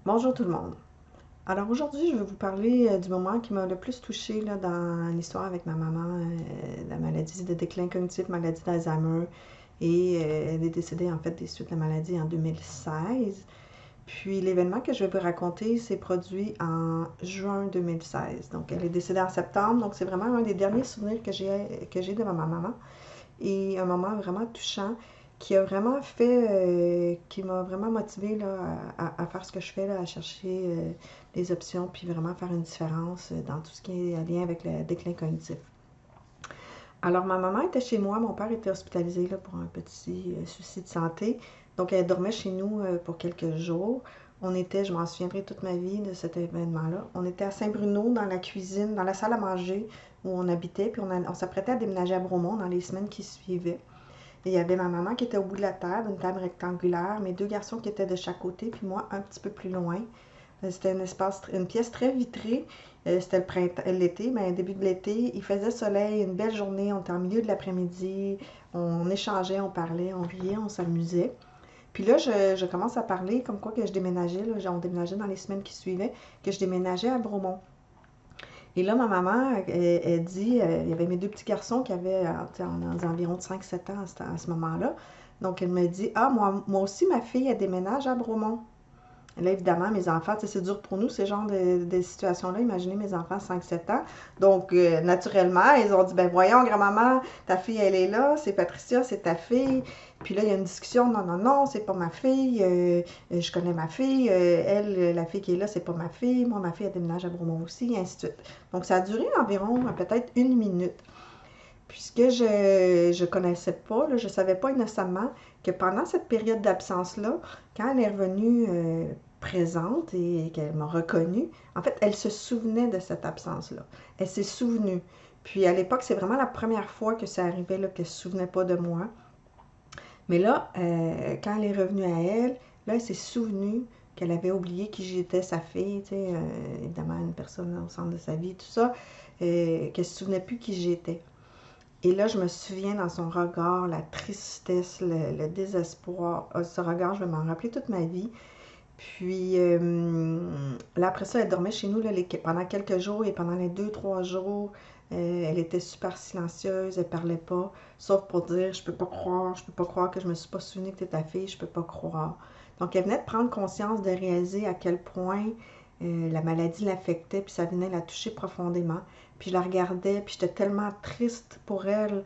Bonjour tout le monde. Alors aujourd'hui, je vais vous parler du moment qui m'a le plus touchée là, dans l'histoire avec ma maman, la maladie de déclin cognitif, maladie d'Alzheimer. Et elle est décédée en fait des suites de la maladie en 2016. Puis l'événement que je vais vous raconter s'est produit en juin 2016. Donc elle est décédée en septembre. Donc c'est vraiment un des derniers souvenirs que j'ai de ma maman. Et un moment vraiment touchant qui a vraiment fait, qui m'a vraiment motivée là, à faire ce que je fais, là, à chercher des options, puis vraiment faire une différence dans tout ce qui est en lien avec le déclin cognitif. Alors, ma maman était chez moi, mon père était hospitalisé là, pour un petit souci de santé. Donc, elle dormait chez nous pour quelques jours. On était, je m'en souviendrai toute ma vie de cet événement-là. On était à Saint-Bruno, dans la cuisine, dans la salle à manger où on habitait, puis on s'apprêtait à déménager à Bromont dans les semaines qui suivaient. Et il y avait ma maman qui était au bout de la table, une table rectangulaire, mes deux garçons qui étaient de chaque côté, puis moi un petit peu plus loin. C'était une pièce très vitrée. C'était le printemps, l'été, mais début de l'été, il faisait soleil, une belle journée, on était en milieu de l'après-midi, on échangeait, on parlait, on riait, on s'amusait. Puis là, je commence à parler comme quoi que je déménageais, là, on déménageait dans les semaines qui suivaient, que je déménageais à Bromont. Et là, ma maman, elle dit, il y avait mes deux petits garçons qui avaient environ de 5-7 ans à ce moment-là. Donc, elle me dit, ah, moi aussi, ma fille, elle déménage à Bromont. Là, évidemment, mes enfants, c'est dur pour nous, ces genres de situations-là. Imaginez mes enfants 5-7 ans. Donc, naturellement, ils ont dit, ben voyons, grand-maman, ta fille, elle est là, c'est Patricia, c'est ta fille. Puis là, il y a une discussion, non, non, non, c'est pas ma fille, je connais ma fille, elle, la fille qui est là, c'est pas ma fille, moi, ma fille, elle déménage à Bromont aussi, et ainsi de suite. Donc, ça a duré environ peut-être une minute. Puisque je connaissais pas, là, je savais pas innocemment que pendant cette période d'absence-là, quand elle est revenue présente et qu'elle m'a reconnue, en fait, elle se souvenait de cette absence-là. Elle s'est souvenue. Puis à l'époque, c'est vraiment la première fois que ça arrivait, là, qu'elle ne se souvenait pas de moi. Mais là, quand elle est revenue à elle, là, elle s'est souvenue qu'elle avait oublié qui j'étais, sa fille, tu sais, évidemment, une personne au centre de sa vie, tout ça, qu'elle ne se souvenait plus qui j'étais. Et là, je me souviens dans son regard, la tristesse, le désespoir. Ce regard, je vais m'en rappeler toute ma vie. Puis là, après ça, elle dormait chez nous là, pendant quelques jours et pendant les 2-3 jours, elle était super silencieuse, elle parlait pas, sauf pour dire je peux pas croire que je me suis pas souvenu que tu es ta fille, je peux pas croire. Donc, elle venait de prendre conscience, de réaliser à quel point la maladie l'affectait, puis ça venait la toucher profondément. Puis je la regardais, puis j'étais tellement triste pour elle,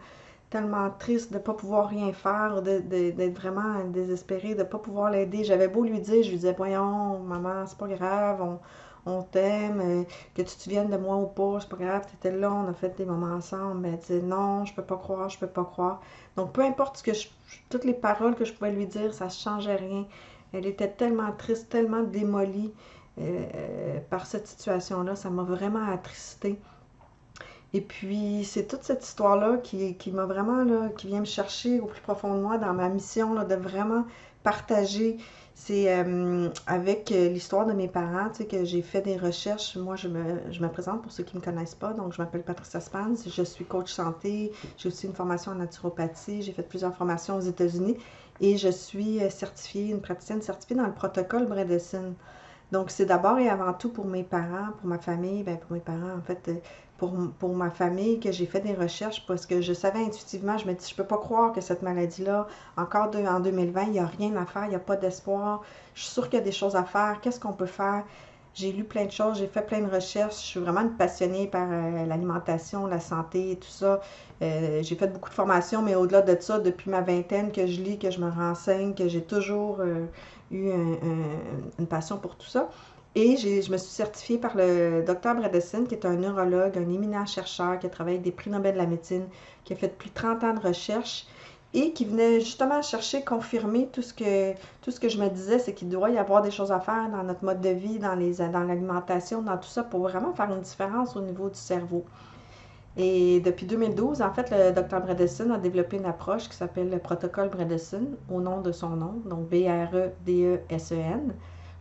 tellement triste de ne pas pouvoir rien faire, d'être vraiment désespérée, de ne pas pouvoir l'aider. J'avais beau lui dire, je lui disais, voyons, maman, c'est pas grave, on t'aime, que tu te souviennes de moi ou pas, c'est pas grave, tu étais là, on a fait des moments ensemble. Mais elle disait, non, je peux pas croire, je peux pas croire. Donc, peu importe toutes les paroles que je pouvais lui dire, ça ne changeait rien. Elle était tellement triste, tellement démolie par cette situation-là, ça m'a vraiment attristée. Et puis, c'est toute cette histoire-là qui m'a vraiment, là, qui vient me chercher au plus profond de moi dans ma mission, là, de vraiment partager. C'est avec l'histoire de mes parents, tu sais, que j'ai fait des recherches. Moi, je me présente pour ceux qui ne me connaissent pas. Donc, je m'appelle Patricia Spans. Je suis coach santé. J'ai aussi une formation en naturopathie. J'ai fait plusieurs formations aux États-Unis. Et je suis certifiée, une praticienne certifiée dans le protocole Bredesen. Donc, c'est d'abord et avant tout pour mes parents, pour ma famille, ben pour mes parents, en fait, pour ma famille, que j'ai fait des recherches parce que je savais intuitivement, je me dis, je peux pas croire que cette maladie-là, en 2020, il n'y a rien à faire, il n'y a pas d'espoir. Je suis sûre qu'il y a des choses à faire. Qu'est-ce qu'on peut faire? J'ai lu plein de choses, j'ai fait plein de recherches. Je suis vraiment une passionnée par l'alimentation, la santé et tout ça. J'ai fait beaucoup de formations, mais au-delà de ça, depuis ma vingtaine, que je lis, que je me renseigne, que j'ai toujours eu une passion pour tout ça. Et je me suis certifiée par le docteur Bredesen, qui est un neurologue, un éminent chercheur qui a travaillé avec des prix Nobel de la médecine, qui a fait plus de 30 ans de recherche et qui venait justement chercher, confirmer tout ce que je me disais, c'est qu'il doit y avoir des choses à faire dans notre mode de vie, dans l'alimentation, dans tout ça, pour vraiment faire une différence au niveau du cerveau. Et depuis 2012, en fait, le Dr Bredesen a développé une approche qui s'appelle le protocole Bredesen, au nom de son nom, donc Bredesen.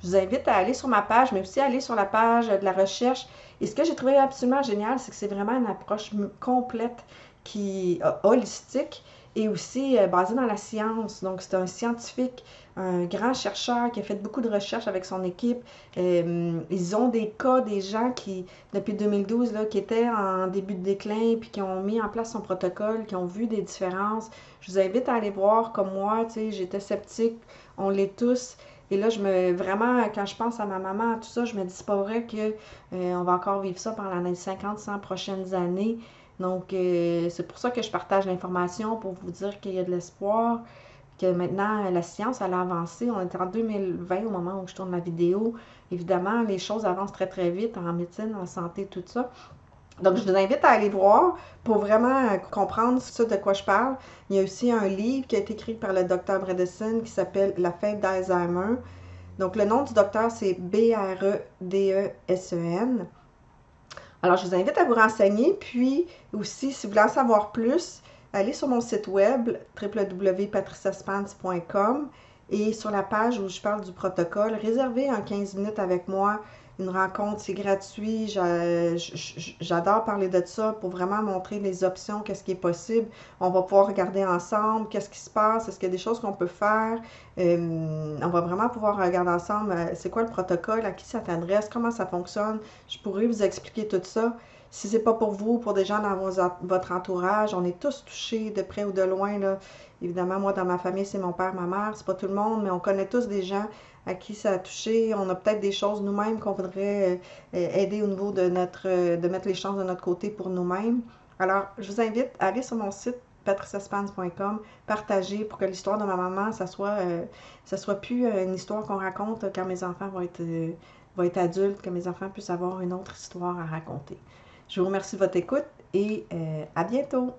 Je Je vous invite à aller sur ma page, mais aussi à aller sur la page de la recherche. Et ce que j'ai trouvé absolument génial, c'est que c'est vraiment une approche complète qui holistique et aussi basée dans la science. Donc, c'est un scientifique, un grand chercheur qui a fait beaucoup de recherches avec son équipe. Ils ont des cas des gens qui, depuis 2012, là, qui étaient en début de déclin, puis qui ont mis en place son protocole, qui ont vu des différences. Je vous invite à aller voir comme moi, tu sais, j'étais sceptique, on l'est tous. Et là, vraiment, quand je pense à ma maman, à tout ça, je me dis, c'est pas vrai que on va encore vivre ça pendant les 50, 100 prochaines années. Donc, c'est pour ça que je partage l'information, pour vous dire qu'il y a de l'espoir, que maintenant, la science, elle a avancé. On est en 2020 au moment où je tourne ma vidéo. Évidemment, les choses avancent très, très vite en médecine, en santé, tout ça. Donc, je vous invite à aller voir pour vraiment comprendre ça de quoi je parle. Il y a aussi un livre qui a été écrit par le docteur Bredesen qui s'appelle La fête d'Alzheimer. Donc, le nom du docteur, c'est Bredesen. Alors, je vous invite à vous renseigner. Puis, aussi, si vous voulez en savoir plus, allez sur mon site web www.patriciaspence.com et sur la page où je parle du protocole, réservez un 15 minutes avec moi. Une rencontre, c'est gratuit. J'adore parler de ça pour vraiment montrer les options, qu'est-ce qui est possible. On va pouvoir regarder ensemble qu'est-ce qui se passe, est-ce qu'il y a des choses qu'on peut faire. On va vraiment pouvoir regarder ensemble c'est quoi le protocole, à qui ça t'adresse, comment ça fonctionne. Je pourrais vous expliquer tout ça. Si c'est pas pour vous, pour des gens dans votre entourage, on est tous touchés de près ou de loin, là. Évidemment, moi, dans ma famille, c'est mon père, ma mère, c'est pas tout le monde, mais on connaît tous des gens à qui ça a touché. On a peut-être des choses nous-mêmes qu'on voudrait aider au niveau de de mettre les chances de notre côté pour nous-mêmes. Alors, je vous invite à aller sur mon site patriciaspence.com, partager pour que l'histoire de ma maman, ça soit plus une histoire qu'on raconte quand mes enfants vont être adultes, que mes enfants puissent avoir une autre histoire à raconter. Je vous remercie de votre écoute et à bientôt!